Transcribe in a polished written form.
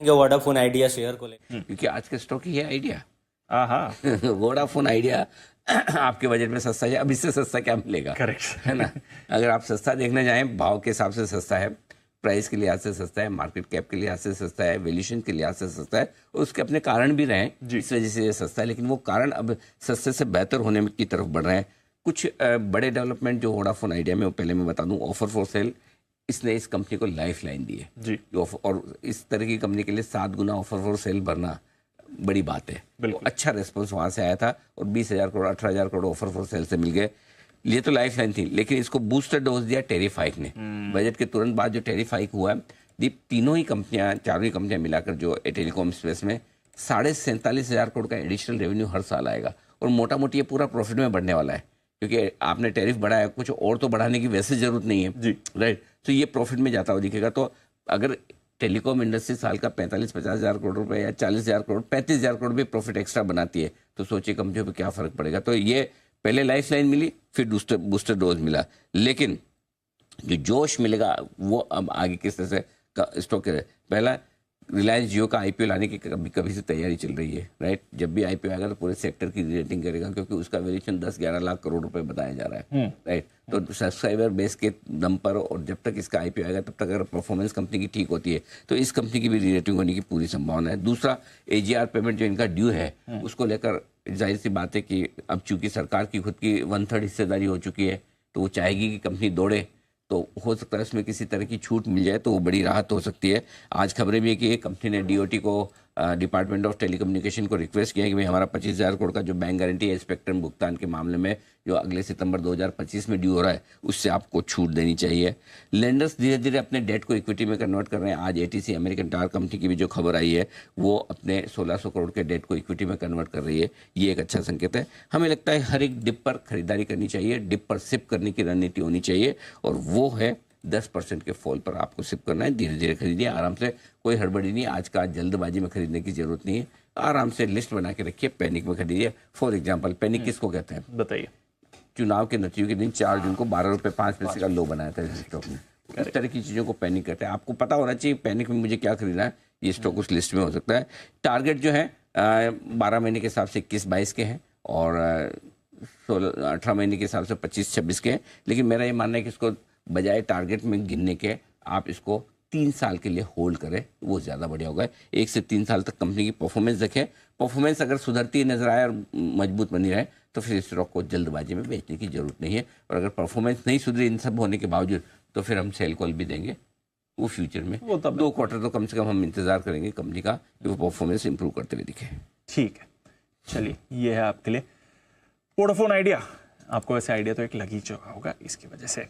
Vodafone idea share को लेकर, क्योंकि आज के स्टॉक ही है आइडिया। हाँ वोडाफोन आइडिया आपके बजट में सस्ता है, अब इससे सस्ता क्या मिलेगा? करेक्ट है ना। अगर आप सस्ता देखने जाएं, भाव के हिसाब से सस्ता है, प्राइस के लिहाज से सस्ता है, मार्केट कैप के लिहाज से सस्ता है, वैल्यूएशन के लिहाज से सस्ता है, और उसके अपने कारण भी रहे, इस वजह से ये सस्ता है। लेकिन वो कारण अब सस्ते से बेहतर होने की तरफ बढ़ रहे हैं। कुछ बड़े डेवलपमेंट जो वोडाफोन आइडिया में, पहले मैं बता दूं, ऑफर फॉर सेल, इसने इस कंपनी को लाइफ लाइन दी है जी। और इस तरह की कंपनी के लिए 7 गुना ऑफर फॉर सेल भरना बड़ी बात है। तो अच्छा रिस्पॉन्स वहां से आया था और 20,000 crore 18,000 crore offer for sale से मिल गए। ये तो लाइफ लाइन थी, लेकिन इसको बूस्टर डोज दिया टैरिफ हाइक ने। बजट के तुरंत बाद जो टैरिफ हाइक हुआ है, तीनों ही कंपनियां, चारों ही कंपनियां मिलाकर जो टेलीकॉम स्पेस में 47,500 करोड़ का एडिशनल रेवेन्यू हर साल आएगा, और मोटा मोटी ये पूरा प्रॉफिट में बढ़ने वाला है, क्योंकि आपने टैरिफ बढ़ाया, कुछ और तो बढ़ाने की वैसे जरूरत नहीं है जी, राइट। तो ये प्रॉफिट में जाता हुआ दिखेगा। तो अगर टेलीकॉम इंडस्ट्री साल का 45-50,000 करोड़ रुपए या 40,000 करोड़ 35,000 करोड़ भी प्रॉफिट एक्स्ट्रा बनाती है, तो सोचिए कंपनियों पे क्या फर्क पड़ेगा। तो ये पहले लाइफ लाइन मिली, फिर बूस्टर डोज मिला, लेकिन जो जोश मिलेगा वो अब आगे किस तरह से स्टॉक है। पहला, रिलायंस जियो का आईपीओ लाने की कभी से तैयारी चल रही है राइट। जब भी आईपीओ आएगा तो पूरे सेक्टर की रेटिंग करेगा, क्योंकि उसका वैल्यूएशन 10-11 लाख करोड़ रुपए बताया जा रहा है राइट। तो सब्सक्राइबर बेस के दम पर, और जब तक इसका आईपीओ आएगा तब तक अगर परफॉर्मेंस कंपनी की ठीक होती है तो इस कंपनी की भी रेटिंग होने की पूरी संभावना है। दूसरा, एजीआर पेमेंट जो इनका ड्यू है, उसको लेकर जाहिर सी बात है कि अब चूंकि सरकार की खुद की 1/3 हिस्सेदारी हो चुकी है, तो वो चाहेगी कि कंपनी दौड़े, तो हो सकता है उसमें किसी तरह की छूट मिल जाए, तो वो बड़ी राहत हो सकती है। आज खबरें भी है कि कंपनी ने डीओटी को, डिपार्टमेंट ऑफ टेलीकम्युनिकेशन को रिक्वेस्ट किया है कि भाई हमारा 25,000 करोड़ का जो बैंक गारंटी है स्पेक्ट्रम भुगतान के मामले में, जो अगले सितंबर 2025 में ड्यू हो रहा है, उससे आपको छूट देनी चाहिए। लेंडर्स धीरे धीरे अपने डेट को इक्विटी में कन्वर्ट कर रहे हैं। आज एटीसी अमेरिकन टायर कंपनी की भी जो खबर आई है, वो अपने 1,600 करोड़ के डेट को इक्विटी में कन्वर्ट कर रही है। ये एक अच्छा संकेत है। हमें लगता है हर एक डिप पर खरीदारी करनी चाहिए, डिप पर सिप करने की रणनीति होनी चाहिए, और वो है 10% के फॉल पर आपको सिप करना है। धीरे धीरे खरीदिए, आराम से, कोई हड़बड़ी नहीं। आज का जल्दबाजी में खरीदने की जरूरत नहीं है, आराम से लिस्ट बना के रखिए, पैनिक में खरीदिए। फॉर एग्जांपल, पैनिक किसको कहते हैं? बताइए। चुनाव के नतीजों के दिन 4 जून को 12.05 का लो बनाया था इस स्टॉक ने। इस तरह की चीजों को पैनिक कहते हैं। आपको पता होना चाहिए पैनिक में मुझे क्या खरीदना है, ये स्टॉक उस लिस्ट में हो सकता है। टारगेट जो है 12 महीने के हिसाब से 21-22 के हैं, और 18 महीने के हिसाब से 25-26 के हैं। लेकिन मेरा ये मानना है कि इसको बजाय टारगेट में गिनने के, आप इसको 3 साल के लिए होल्ड करें, वो ज़्यादा बढ़िया होगा। 1 से 3 साल तक कंपनी की परफॉर्मेंस देखें, परफॉर्मेंस अगर सुधरती नजर आए और मजबूत बनी रहे, तो फिर इस स्टॉक को जल्दबाजी में बेचने की जरूरत नहीं है। और अगर परफॉर्मेंस नहीं सुधरी इन सब होने के बावजूद, तो फिर हम सेल कॉल भी देंगे। वो फ्यूचर में 2 क्वार्टर तो कम से कम हम इंतजार करेंगे कंपनी का, कि वो परफॉर्मेंस इंप्रूव करते हुए दिखे। ठीक है, चलिए, ये है आपके लिए वोडाफोन आइडिया। आपको वैसे आइडिया तो एक लग ही चुका होगा इसकी वजह से।